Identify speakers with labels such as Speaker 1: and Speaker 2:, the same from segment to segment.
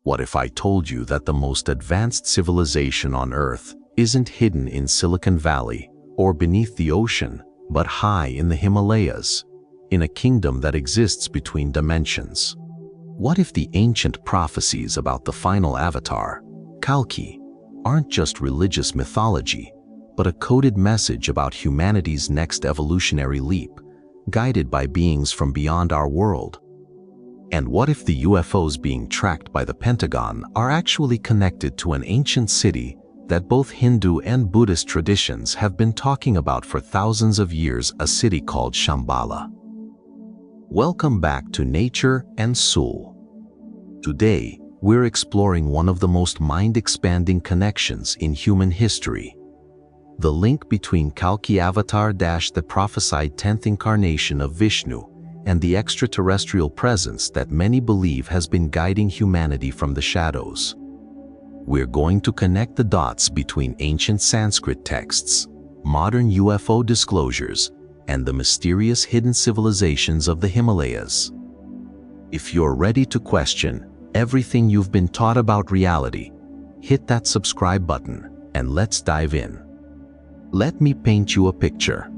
Speaker 1: What if I told you that the most advanced civilization on Earth isn't hidden in Silicon Valley or beneath the ocean, but high in the Himalayas, in a kingdom that exists between dimensions? What if the ancient prophecies about the final avatar, Kalki, aren't just religious mythology, but a coded message about humanity's next evolutionary leap, guided by beings from beyond our world? And what if the UFOs being tracked by the Pentagon are actually connected to an ancient city that both Hindu and Buddhist traditions have been talking about for thousands of years, a city called Shambhala? Welcome back to Nature and Soul. Today, we're exploring one of the most mind-expanding connections in human history: the link between Kalki Avatar, the prophesied 10th incarnation of Vishnu, and the extraterrestrial presence that many believe has been guiding humanity from the shadows. We're going to connect the dots between ancient Sanskrit texts, modern UFO disclosures, and the mysterious hidden civilizations of the Himalayas. If you're ready to question everything you've been taught about reality, hit that subscribe button and let's dive in. Let me paint you a picture.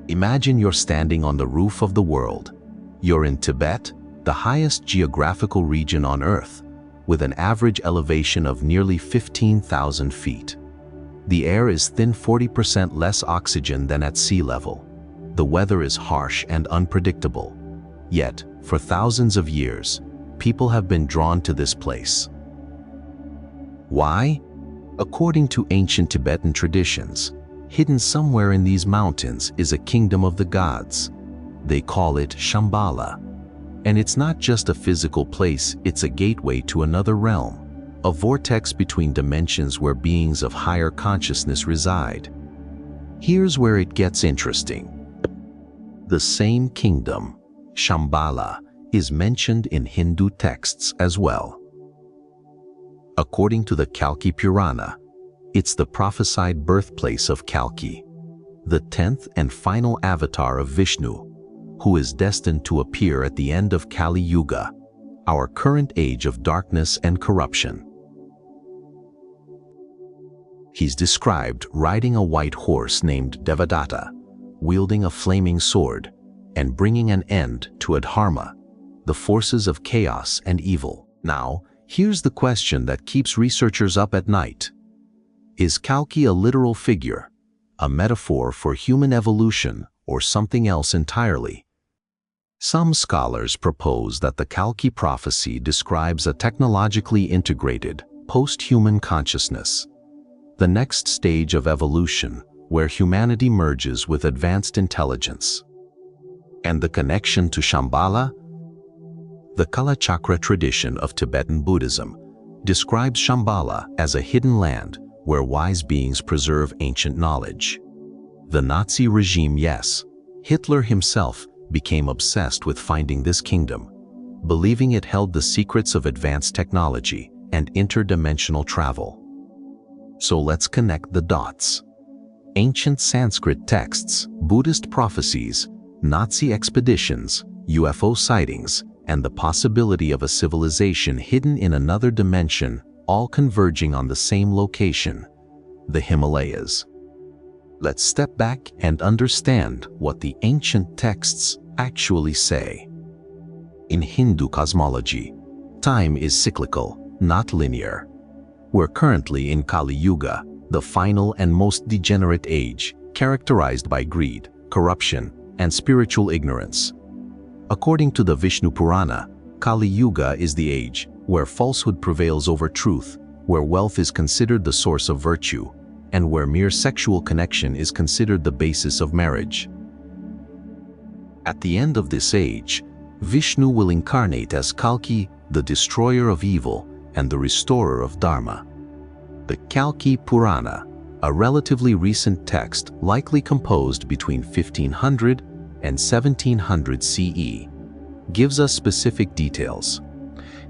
Speaker 1: Imagine you're standing on the roof of the world. You're in Tibet, the highest geographical region on Earth, with an average elevation of nearly 15,000 feet. The air is thin, 40% less oxygen than at sea level. The weather is harsh and unpredictable. Yet, for thousands of years, people have been drawn to this place. Why? According to ancient Tibetan traditions, hidden somewhere in these mountains is a kingdom of the gods. They call it Shambhala. And it's not just a physical place, it's a gateway to another realm, a vortex between dimensions where beings of higher consciousness reside. Here's where it gets interesting. The same kingdom, Shambhala, is mentioned in Hindu texts as well. According to the Kalki Purana, it's the prophesied birthplace of Kalki, the 10th and final avatar of Vishnu, who is destined to appear at the end of Kali Yuga, our current age of darkness and corruption. He's described riding a white horse named Devadatta, wielding a flaming sword, and bringing an end to Adharma, the forces of chaos and evil. Now, here's the question that keeps researchers up at night. Is Kalki a literal figure, a metaphor for human evolution, or something else entirely? Some scholars propose that the Kalki prophecy describes a technologically integrated, post-human consciousness, the next stage of evolution where humanity merges with advanced intelligence. And the connection to Shambhala? The Kalachakra tradition of Tibetan Buddhism describes Shambhala as a hidden land where wise beings preserve ancient knowledge. The Nazi regime, yes, Hitler himself, became obsessed with finding this kingdom, believing it held the secrets of advanced technology and interdimensional travel. So let's connect the dots. Ancient Sanskrit texts, Buddhist prophecies, Nazi expeditions, UFO sightings, and the possibility of a civilization hidden in another dimension, all converging on the same location, the Himalayas. Let's step back and understand what the ancient texts actually say. In Hindu cosmology, time is cyclical, not linear. We're currently in Kali Yuga, the final and most degenerate age, characterized by greed, corruption, and spiritual ignorance. According to the Vishnu Purana, Kali Yuga is the age where falsehood prevails over truth, where wealth is considered the source of virtue, and where mere sexual connection is considered the basis of marriage. At the end of this age, Vishnu will incarnate as Kalki, the destroyer of evil and the restorer of Dharma. The Kalki Purana, a relatively recent text likely composed between 1500 and 1700 CE, gives us specific details.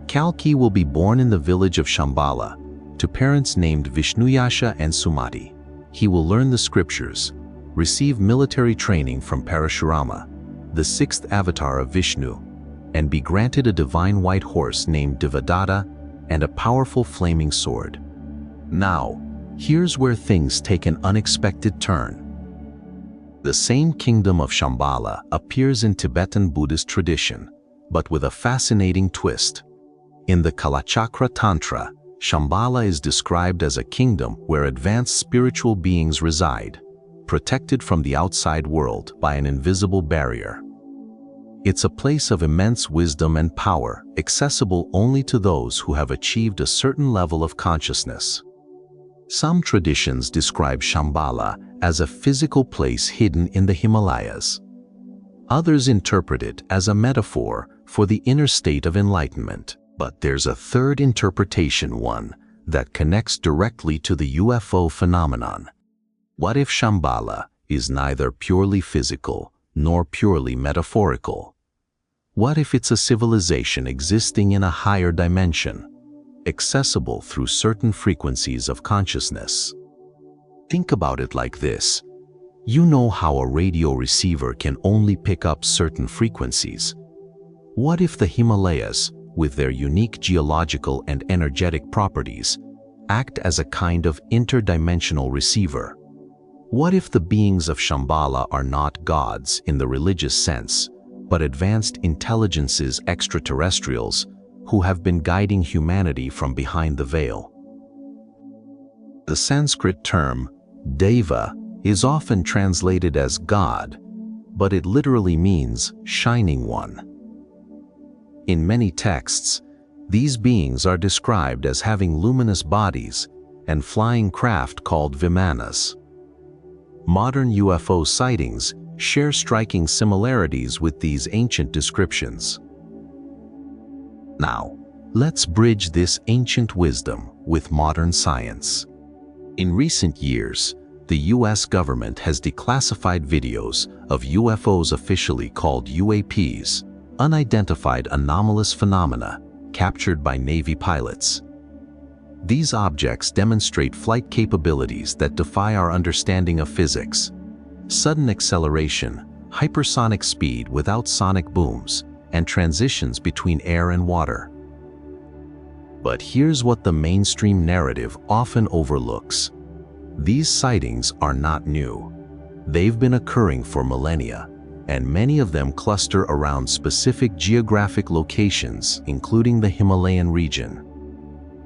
Speaker 1: Kalki will be born in the village of Shambhala to parents named Vishnuyasha and Sumati. He will learn the scriptures, receive military training from Parashurama, the 6th avatar of Vishnu, and be granted a divine white horse named Devadatta and a powerful flaming sword. Now, here's where things take an unexpected turn. The same kingdom of Shambhala appears in Tibetan Buddhist tradition, but with a fascinating twist. In the Kalachakra Tantra, Shambhala is described as a kingdom where advanced spiritual beings reside, protected from the outside world by an invisible barrier. It's a place of immense wisdom and power, accessible only to those who have achieved a certain level of consciousness. Some traditions describe Shambhala as a physical place hidden in the Himalayas. Others interpret it as a metaphor for the inner state of enlightenment. But there's a third interpretation, one that connects directly to the UFO phenomenon. What if Shambhala is neither purely physical nor purely metaphorical? What if it's a civilization existing in a higher dimension, accessible through certain frequencies of consciousness? Think about it like this. You know how a radio receiver can only pick up certain frequencies. What if the Himalayas, with their unique geological and energetic properties, act as a kind of interdimensional receiver? What if the beings of Shambhala are not gods in the religious sense, but advanced intelligences, extraterrestrials, who have been guiding humanity from behind the veil? The Sanskrit term Deva is often translated as God, but it literally means shining one. In many texts, these beings are described as having luminous bodies and flying craft called vimanas. Modern UFO sightings share striking similarities with these ancient descriptions. Now, let's bridge this ancient wisdom with modern science. In recent years, the US government has declassified videos of UFOs officially called UAPs, unidentified anomalous phenomena captured by Navy pilots. These objects demonstrate flight capabilities that defy our understanding of physics. Sudden acceleration, hypersonic speed without sonic booms, and transitions between air and water. But here's what the mainstream narrative often overlooks. These sightings are not new. They've been occurring for millennia, and many of them cluster around specific geographic locations, including the Himalayan region.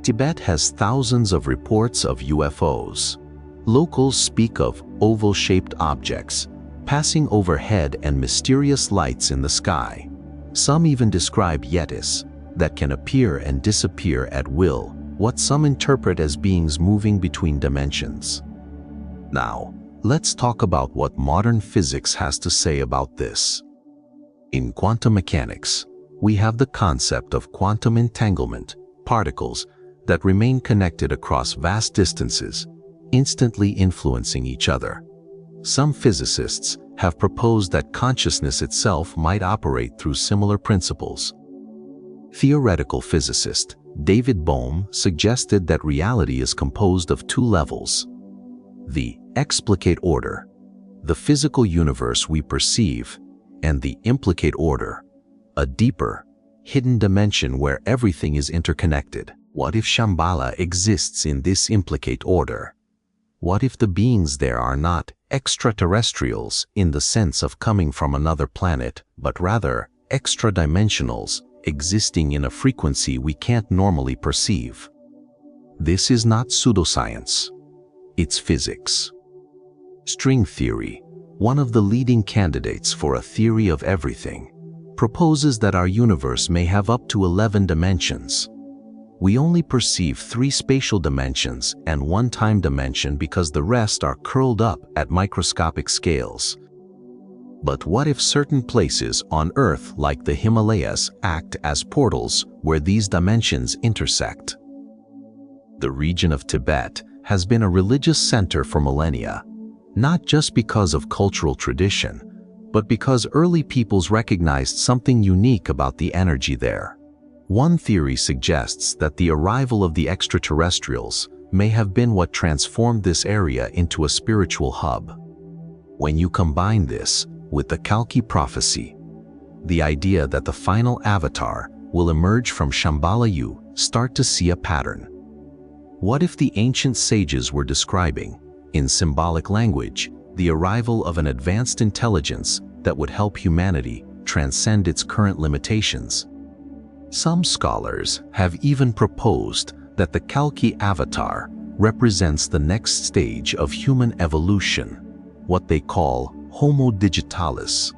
Speaker 1: Tibet has thousands of reports of UFOs. Locals speak of oval-shaped objects passing overhead and mysterious lights in the sky. Some even describe yetis that can appear and disappear at will, what some interpret as beings moving between dimensions. Now, let's talk about what modern physics has to say about this. In quantum mechanics, we have the concept of quantum entanglement, particles that remain connected across vast distances, instantly influencing each other. Some physicists have proposed that consciousness itself might operate through similar principles. Theoretical physicist David Bohm suggested that reality is composed of two levels: the explicate order, the physical universe we perceive, and the implicate order, a deeper, hidden dimension where everything is interconnected. What if Shambhala exists in this implicate order? What if the beings there are not extraterrestrials in the sense of coming from another planet, but rather extra-dimensionals existing in a frequency we can't normally perceive? This is not pseudoscience. It's physics. String theory, one of the leading candidates for a theory of everything, proposes that our universe may have up to 11 dimensions. We only perceive 3 spatial dimensions and 1 time dimension because the rest are curled up at microscopic scales. But what if certain places on Earth, like the Himalayas, act as portals where these dimensions intersect? The region of Tibet has been a religious center for millennia, not just because of cultural tradition, but because early peoples recognized something unique about the energy there. One theory suggests that the arrival of the extraterrestrials may have been what transformed this area into a spiritual hub. When you combine this with the Kalki prophecy, the idea that the final avatar will emerge from Shambhala. You start to see a pattern. What if the ancient sages were describing, in symbolic language, the arrival of an advanced intelligence that would help humanity transcend its current limitations? Some scholars have even proposed that the Kalki Avatar represents the next stage of human evolution, what they call Homo digitalis,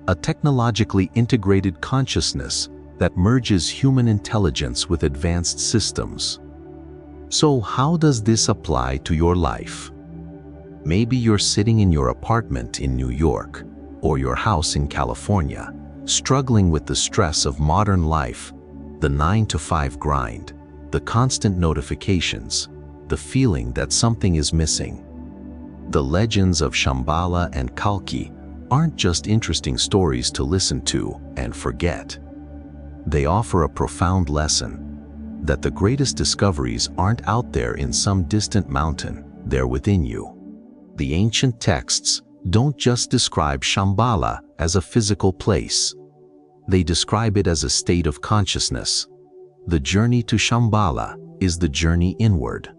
Speaker 1: a technologically integrated consciousness that merges human intelligence with advanced systems. So how does this apply to your life? Maybe you're sitting in your apartment in New York or your house in California, struggling with the stress of modern life, the 9-to-5 grind, the constant notifications, the feeling that something is missing. The legends of Shambhala and Kalki aren't just interesting stories to listen to and forget. They offer a profound lesson that the greatest discoveries aren't out there in some distant mountain, they're within you. The ancient texts don't just describe Shambhala as a physical place. They describe it as a state of consciousness. The journey to Shambhala is the journey inward.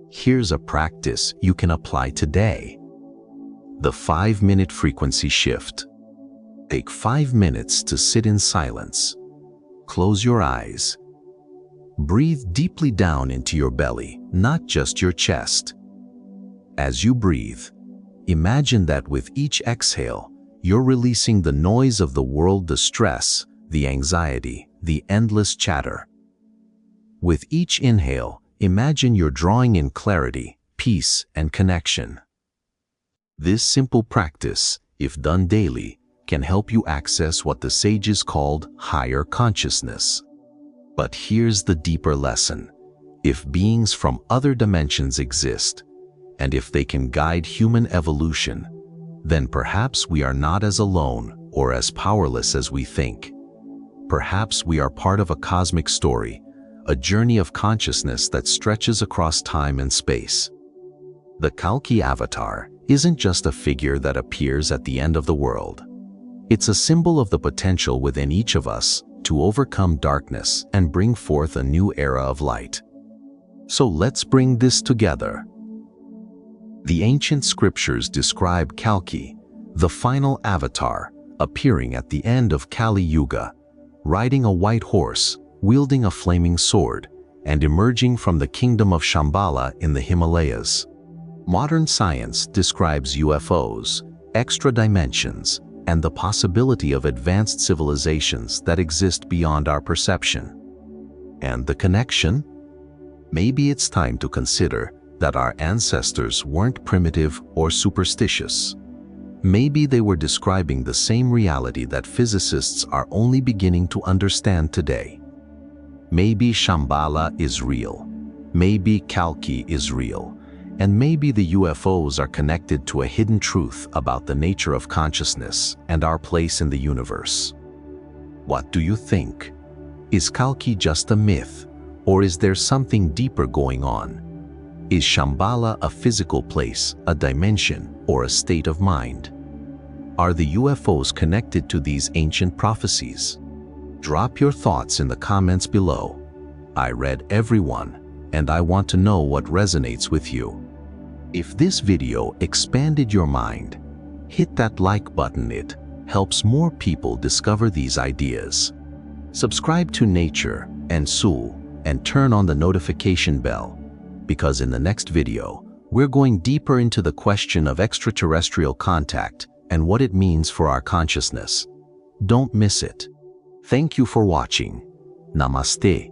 Speaker 1: Here's a practice you can apply today. The 5-minute frequency shift. Take 5 minutes to sit in silence. Close your eyes. Breathe deeply down into your belly, not just your chest. As you breathe, imagine that with each exhale, you're releasing the noise of the world, the stress, the anxiety, the endless chatter. With each inhale, imagine you're drawing in clarity, peace, and connection. This simple practice, if done daily, can help you access what the sages called higher consciousness. But here's the deeper lesson. If beings from other dimensions exist, and if they can guide human evolution, then perhaps we are not as alone or as powerless as we think. Perhaps we are part of a cosmic story, a journey of consciousness that stretches across time and space. The Kalki Avatar isn't just a figure that appears at the end of the world. It's a symbol of the potential within each of us to overcome darkness and bring forth a new era of light. So let's bring this together. The ancient scriptures describe Kalki, the final avatar, appearing at the end of Kali Yuga, riding a white horse, wielding a flaming sword, and emerging from the kingdom of Shambhala in the Himalayas. Modern science describes UFOs, extra dimensions, and the possibility of advanced civilizations that exist beyond our perception. And the connection? Maybe it's time to consider that our ancestors weren't primitive or superstitious. Maybe they were describing the same reality that physicists are only beginning to understand today. Maybe Shambhala is real. Maybe Kalki is real. And maybe the UFOs are connected to a hidden truth about the nature of consciousness and our place in the universe. What do you think? Is Kalki just a myth, or is there something deeper going on? Is Shambhala a physical place, a dimension, or a state of mind? Are the UFOs connected to these ancient prophecies? Drop your thoughts in the comments below. I read every one, and I want to know what resonates with you. If this video expanded your mind, hit that like button. It helps more people discover these ideas. Subscribe to Nature and Soul and turn on the notification bell, because in the next video, we're going deeper into the question of extraterrestrial contact and what it means for our consciousness. Don't miss it. Thank you for watching. Namaste.